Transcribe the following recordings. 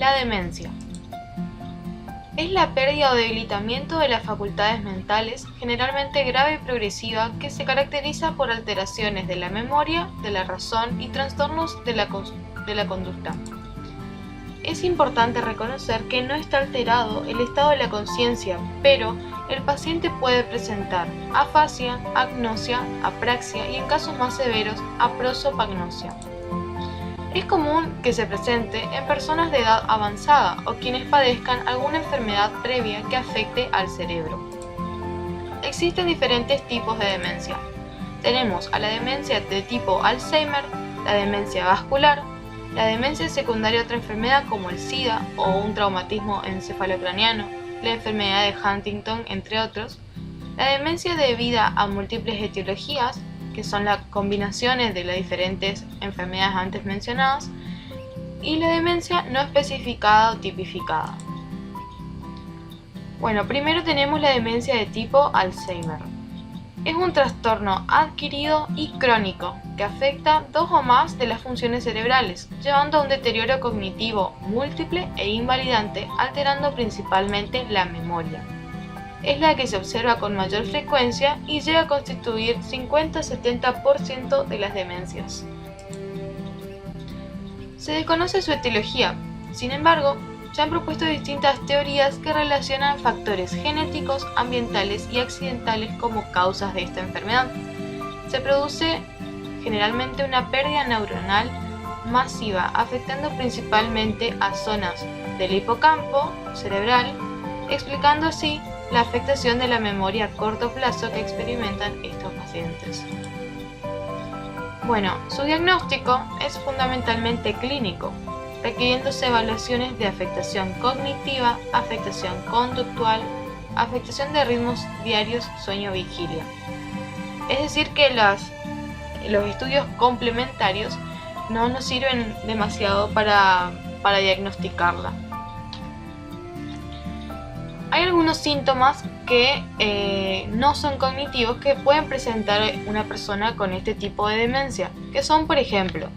La demencia es la pérdida o debilitamiento de las facultades mentales, generalmente grave y progresiva, que se caracteriza por alteraciones de la memoria, de la razón y trastornos de la conducta. Es importante reconocer que no está alterado el estado de la conciencia, pero el paciente puede presentar afasia, agnosia, apraxia y en casos más severos, aprosopagnosia. Es común que se presente en personas de edad avanzada o quienes padezcan alguna enfermedad previa que afecte al cerebro. Existen diferentes tipos de demencia. Tenemos a la demencia de tipo Alzheimer, la demencia vascular, la demencia secundaria a otra enfermedad como el SIDA o un traumatismo encefalocraniano, la enfermedad de Huntington, entre otros, la demencia debida a múltiples etiologías, que son las combinaciones de las diferentes enfermedades antes mencionadas, y la demencia no especificada o tipificada. Bueno, primero tenemos la demencia de tipo Alzheimer. Es un trastorno adquirido y crónico que afecta dos o más de las funciones cerebrales, llevando a un deterioro cognitivo múltiple e invalidante, alterando principalmente la memoria. Es la que se observa con mayor frecuencia y llega a constituir 50-70% de las demencias. Se desconoce su etiología, sin embargo, se han propuesto distintas teorías que relacionan factores genéticos, ambientales y accidentales como causas de esta enfermedad. Se produce generalmente una pérdida neuronal masiva, afectando principalmente a zonas del hipocampo cerebral, explicando así la afectación de la memoria a corto plazo que experimentan estos pacientes. Bueno, su diagnóstico es fundamentalmente clínico, requiriéndose evaluaciones de afectación cognitiva, afectación conductual, afectación de ritmos diarios, sueño-vigilia. Es decir que los estudios complementarios no nos sirven demasiado para diagnosticarla. Hay algunos síntomas que no son cognitivos que pueden presentar una persona con este tipo de demencia, que son, por ejemplo,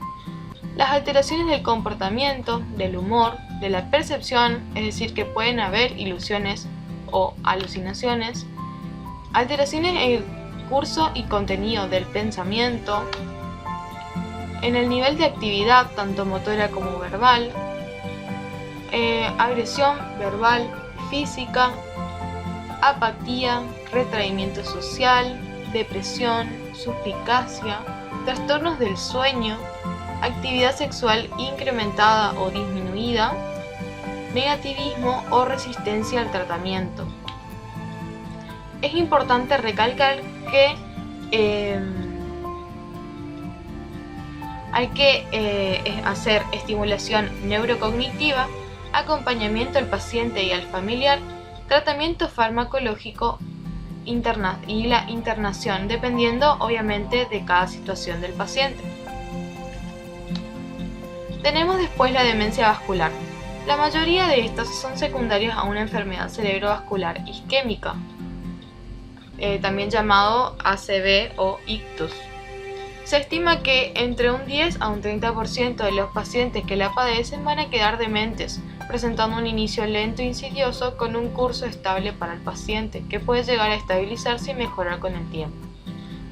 las alteraciones del comportamiento, del humor, de la percepción, es decir, que pueden haber ilusiones o alucinaciones, alteraciones en el curso y contenido del pensamiento, en el nivel de actividad, tanto motora como verbal, agresión verbal, física, apatía, retraimiento social, depresión, suspicacia, trastornos del sueño, actividad sexual incrementada o disminuida, negativismo o resistencia al tratamiento. Es importante recalcar que hay que hacer estimulación neurocognitiva, acompañamiento al paciente y al familiar, tratamiento farmacológico y la internación, dependiendo obviamente de cada situación del paciente. Tenemos después la demencia vascular. La mayoría de estas son secundarias a una enfermedad cerebrovascular isquémica, también llamado ACV o ictus. Se estima que entre un 10 a un 30% de los pacientes que la padecen van a quedar dementes, presentando un inicio lento e insidioso con un curso estable para el paciente, que puede llegar a estabilizarse y mejorar con el tiempo.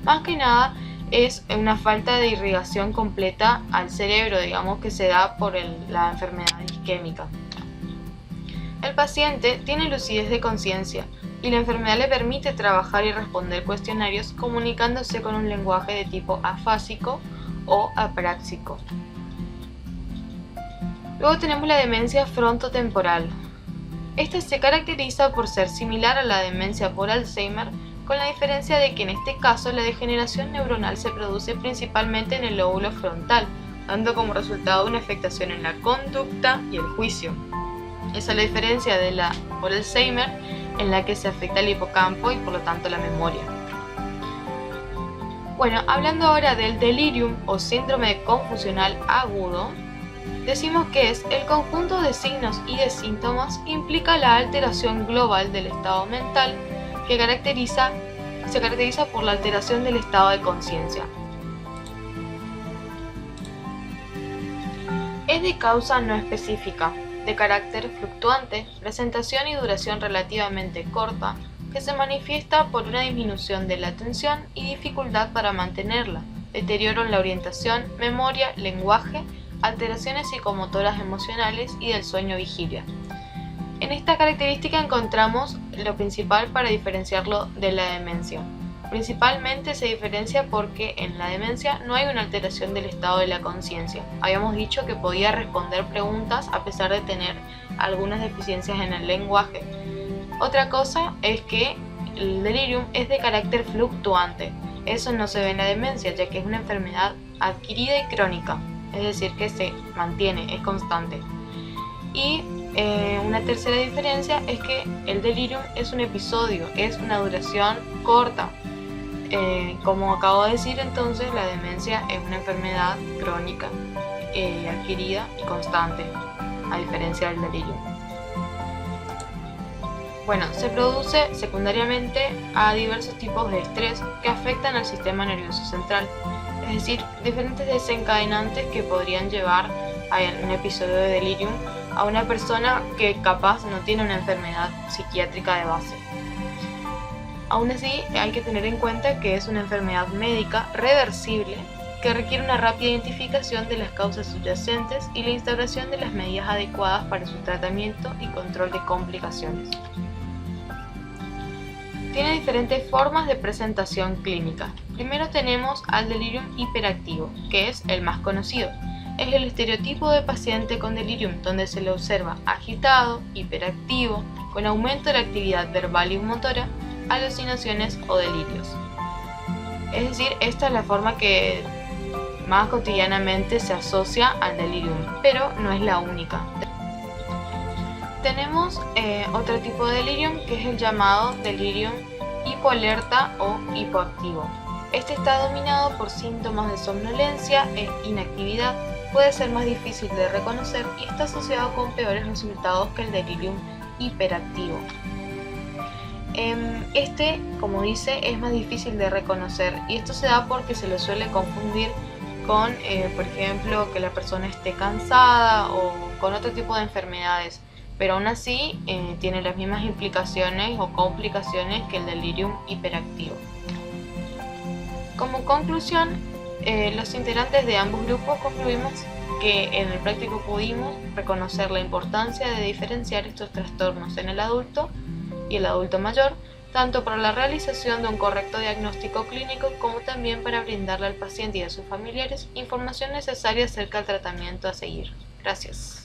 Más que nada es una falta de irrigación completa al cerebro, digamos, que se da por la enfermedad isquémica. El paciente tiene lucidez de conciencia y la enfermedad le permite trabajar y responder cuestionarios comunicándose con un lenguaje de tipo afásico o apráxico. Luego tenemos la demencia frontotemporal. Esta se caracteriza por ser similar a la demencia por Alzheimer, con la diferencia de que en este caso la degeneración neuronal se produce principalmente en el lóbulo frontal, dando como resultado una afectación en la conducta y el juicio. Esa es la diferencia de la por Alzheimer, en la que se afecta el hipocampo y por lo tanto la memoria. Bueno, hablando ahora del delirium o síndrome confusional agudo, decimos que es el conjunto de signos y de síntomas que implica la alteración global del estado mental que se caracteriza por la alteración del estado de conciencia. Es de causa no específica. de carácter fluctuante, presentación y duración relativamente corta, que se manifiesta por una disminución de la atención y dificultad para mantenerla, deterioro en la orientación, memoria, lenguaje, alteraciones psicomotoras emocionales y del sueño-vigilia. En esta característica encontramos lo principal para diferenciarlo de la demencia. Principalmente se diferencia porque en la demencia no hay una alteración del estado de la conciencia. Habíamos dicho que podía responder preguntas a pesar de tener algunas deficiencias en el lenguaje. Otra cosa es que el delirium es de carácter fluctuante. Eso no se ve en la demencia, ya que es una enfermedad adquirida y crónica, es decir, que se mantiene, es constante. Y una tercera diferencia es que el delirium es un episodio, es una duración corta. Como acabo de decir, entonces la demencia es una enfermedad crónica, adquirida y constante, a diferencia del delirium. Bueno, se produce secundariamente a diversos tipos de estrés que afectan al sistema nervioso central, es decir, diferentes desencadenantes que podrían llevar a un episodio de delirium a una persona que capaz no tiene una enfermedad psiquiátrica de base. Aún así, hay que tener en cuenta que es una enfermedad médica reversible que requiere una rápida identificación de las causas subyacentes y la instauración de las medidas adecuadas para su tratamiento y control de complicaciones. Tiene diferentes formas de presentación clínica. Primero tenemos al delirium hiperactivo, que es el más conocido. Es el estereotipo de paciente con delirium, donde se le observa agitado, hiperactivo, con aumento de la actividad verbal y motora, alucinaciones o delirios. Es decir, esta es la forma que más cotidianamente se asocia al delirium, pero no es la única. Tenemos otro tipo de delirium que es el llamado delirium hipoalerta o hipoactivo. Este está dominado por síntomas de somnolencia e inactividad, puede ser más difícil de reconocer y está asociado con peores resultados que el delirium hiperactivo. Este, como dice, es más difícil de reconocer y esto se da porque se lo suele confundir con, por ejemplo, que la persona esté cansada o con otro tipo de enfermedades, pero aún así tiene las mismas implicaciones o complicaciones que el delirium hiperactivo. Como conclusión, los integrantes de ambos grupos concluimos que en el práctico pudimos reconocer la importancia de diferenciar estos trastornos en el adulto y el adulto mayor, tanto para la realización de un correcto diagnóstico clínico como también para brindarle al paciente y a sus familiares información necesaria acerca del tratamiento a seguir. Gracias.